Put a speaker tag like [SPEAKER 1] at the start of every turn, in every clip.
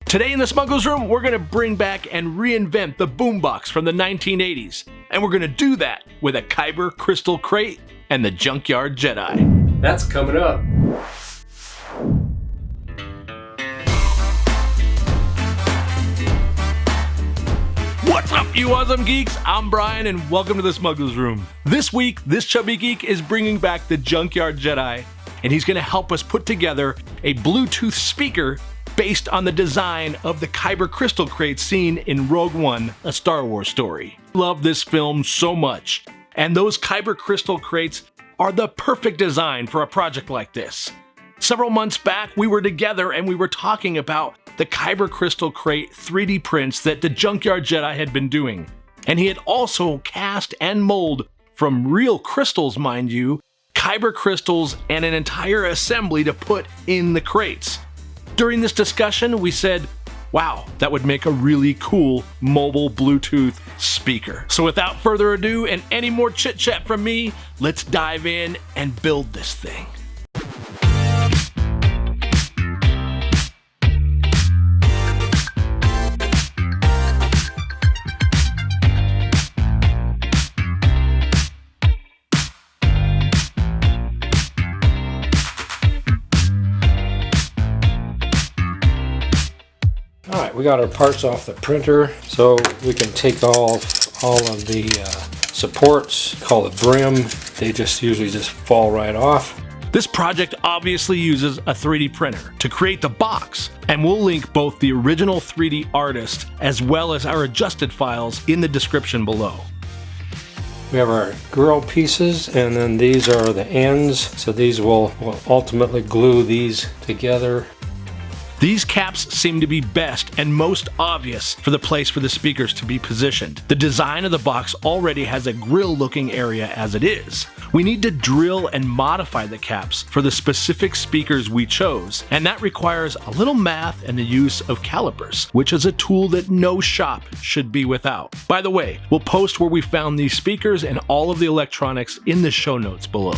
[SPEAKER 1] Today in the Smugglers Room, we're going to bring back and reinvent the boombox from the 1980s. And we're going to do that with a Kyber Crystal Crate and the Junkyard Jedi.
[SPEAKER 2] That's coming up.
[SPEAKER 1] What's up, you awesome geeks? I'm Brian, and welcome to the Smugglers Room. This week, this chubby geek is bringing back the Junkyard Jedi, and he's going to help us put together a Bluetooth speaker based on the design of the Kyber Crystal Crate seen in Rogue One, a Star Wars story. Love this film so much, and those Kyber Crystal Crates are the perfect design for a project like this. Several months back, we were together and we were talking about the Kyber Crystal Crate 3D prints that the Junkyard Jedi had been doing. And he had also cast and molded from real crystals, mind you, Kyber crystals and an entire assembly to put in the crates. During this discussion, we said, wow, that would make a really cool mobile Bluetooth speaker. So without further ado and any more chit chat from me, let's dive in and build this thing.
[SPEAKER 2] Alright, we got our parts off the printer, so we can take off all of the supports, call it brim. They usually just fall right off.
[SPEAKER 1] This project obviously uses a 3D printer to create the box, and we'll link both the original 3D artist as well as our adjusted files in the description below.
[SPEAKER 2] We have our girl pieces, and then these are the ends, so these will ultimately glue these together.
[SPEAKER 1] These caps seem to be best and most obvious for the place for the speakers to be positioned. The design of the box already has a grill-looking area as it is. We need to drill and modify the caps for the specific speakers we chose, and that requires a little math and the use of calipers, which is a tool that no shop should be without. By the way, we'll post where we found these speakers and all of the electronics in the show notes below.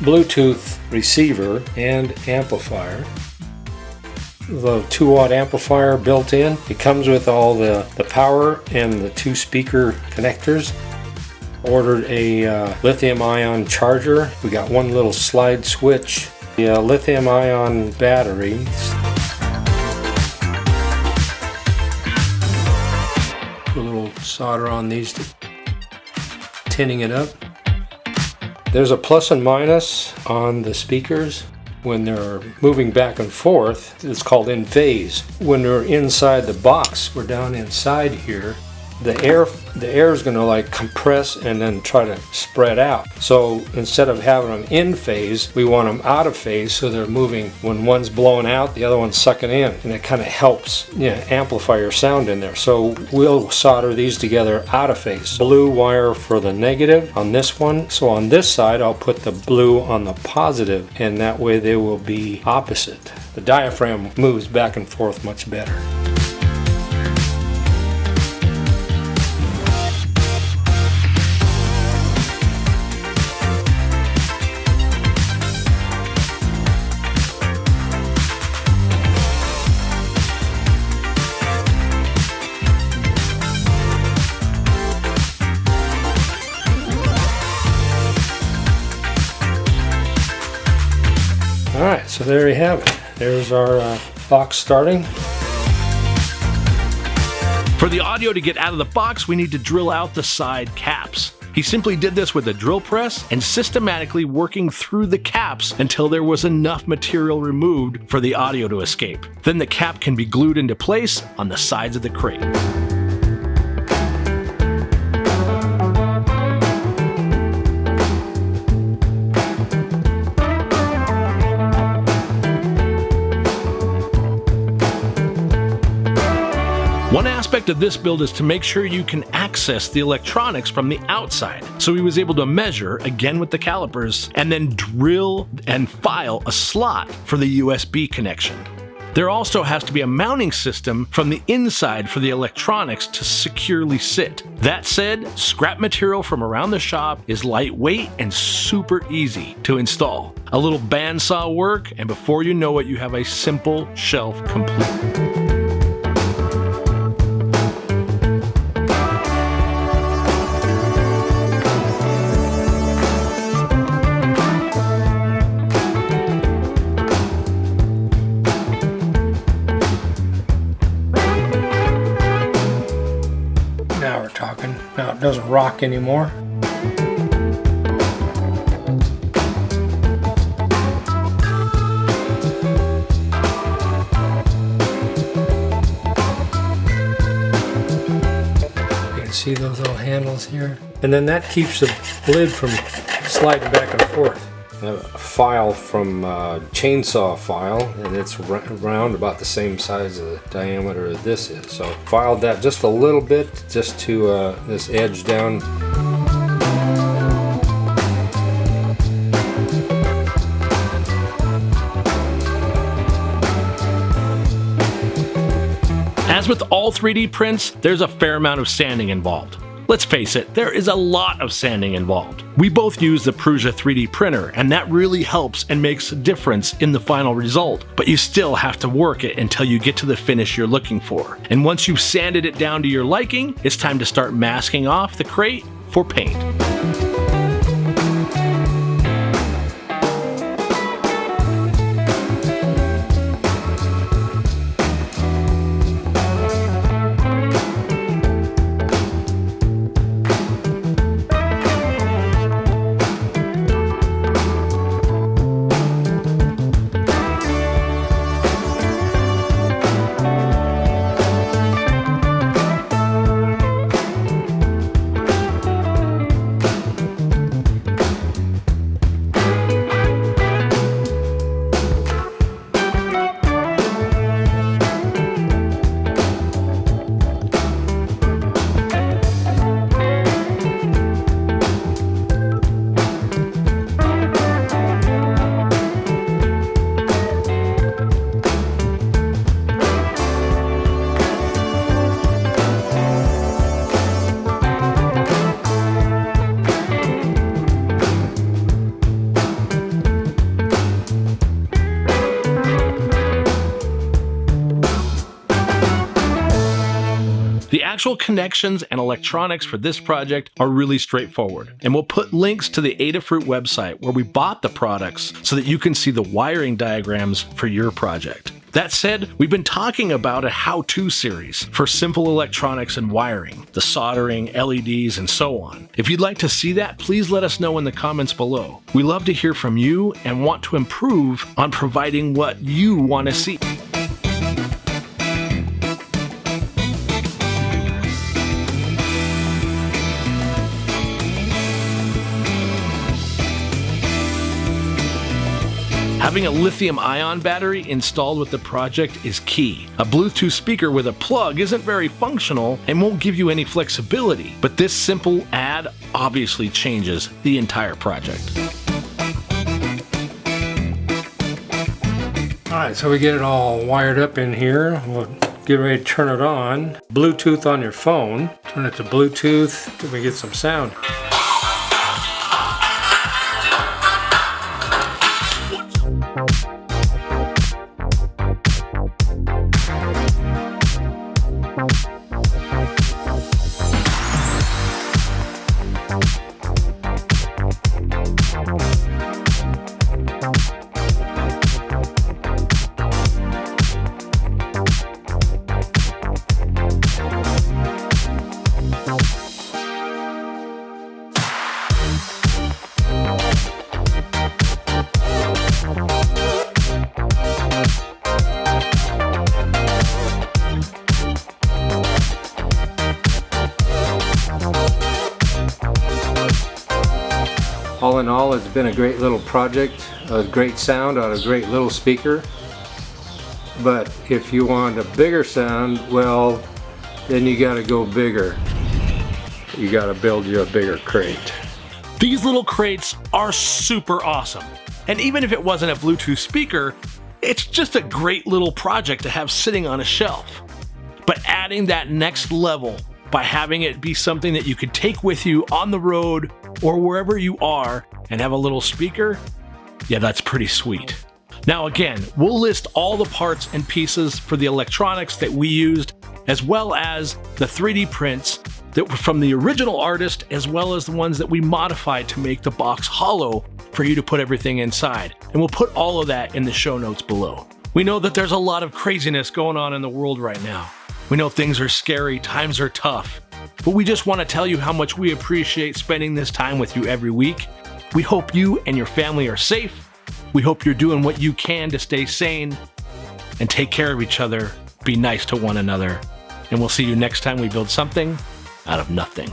[SPEAKER 2] Bluetooth receiver and amplifier. The 2-watt amplifier built in. It comes with all the power and the 2 speaker connectors. Ordered a lithium ion charger. We got one little slide switch. The lithium ion batteries. Put a little solder on these to tinning it up. There's a plus and minus on the speakers. When they're moving back and forth, it's called in phase. When they're inside the box, we're down inside here, the air is going to like compress and then try to spread out. So instead of having them in phase, we want them out of phase so they're moving. When one's blowing out, the other one's sucking in, and it kind of helps amplify your sound in there. So we'll solder these together out of phase. Blue wire for the negative on this one. So on this side, I'll put the blue on the positive, and that way they will be opposite. The diaphragm moves back and forth much better. Alright, so there you have it. There's our box starting.
[SPEAKER 1] For the audio to get out of the box, we need to drill out the side caps. He simply did this with a drill press and systematically working through the caps until there was enough material removed for the audio to escape. Then the cap can be glued into place on the sides of the crate. One aspect of this build is to make sure you can access the electronics from the outside. So he was able to measure, again with the calipers, and then drill and file a slot for the USB connection. There also has to be a mounting system from the inside for the electronics to securely sit. That said, scrap material from around the shop is lightweight and super easy to install. A little bandsaw work, and before you know it, you have a simple shelf complete.
[SPEAKER 2] Now it doesn't rock anymore. You can see those little handles here. And then that keeps the lid from sliding back and forth. I have a file from chainsaw file, and it's round about the same size of the diameter of this is. So filed that just a little bit, just to this edge down.
[SPEAKER 1] As with all 3D prints, there's a fair amount of sanding involved. Let's face it, there is a lot of sanding involved. We both use the Prusa 3D printer, and that really helps and makes a difference in the final result, but you still have to work it until you get to the finish you're looking for. And once you've sanded it down to your liking, it's time to start masking off the crate for paint. The actual connections and electronics for this project are really straightforward, and we'll put links to the Adafruit website where we bought the products so that you can see the wiring diagrams for your project. That said, we've been talking about a how-to series for simple electronics and wiring, the soldering, LEDs, and so on. If you'd like to see that, please let us know in the comments below. We love to hear from you and want to improve on providing what you want to see. Having a lithium-ion battery installed with the project is key. A Bluetooth speaker with a plug isn't very functional and won't give you any flexibility, but this simple add obviously changes the entire project.
[SPEAKER 2] Alright, so we get it all wired up in here. We'll get ready to turn it on. Bluetooth on your phone. Turn it to Bluetooth. Then we get some sound. All in all, it's been a great little project, a great sound on a great little speaker. But if you want a bigger sound, well, then you gotta go bigger. You gotta build you a bigger crate.
[SPEAKER 1] These little crates are super awesome. And even if it wasn't a Bluetooth speaker, it's just a great little project to have sitting on a shelf. But adding that next level by having it be something that you could take with you on the road or wherever you are and have a little speaker, yeah, that's pretty sweet. Now again, we'll list all the parts and pieces for the electronics that we used, as well as the 3D prints that were from the original artist, as well as the ones that we modified to make the box hollow for you to put everything inside. And we'll put all of that in the show notes below. We know that there's a lot of craziness going on in the world right now. We know things are scary, times are tough, but we just want to tell you how much we appreciate spending this time with you every week. We hope you and your family are safe. We hope you're doing what you can to stay sane and take care of each other. Be nice to one another. And we'll see you next time we build something out of nothing.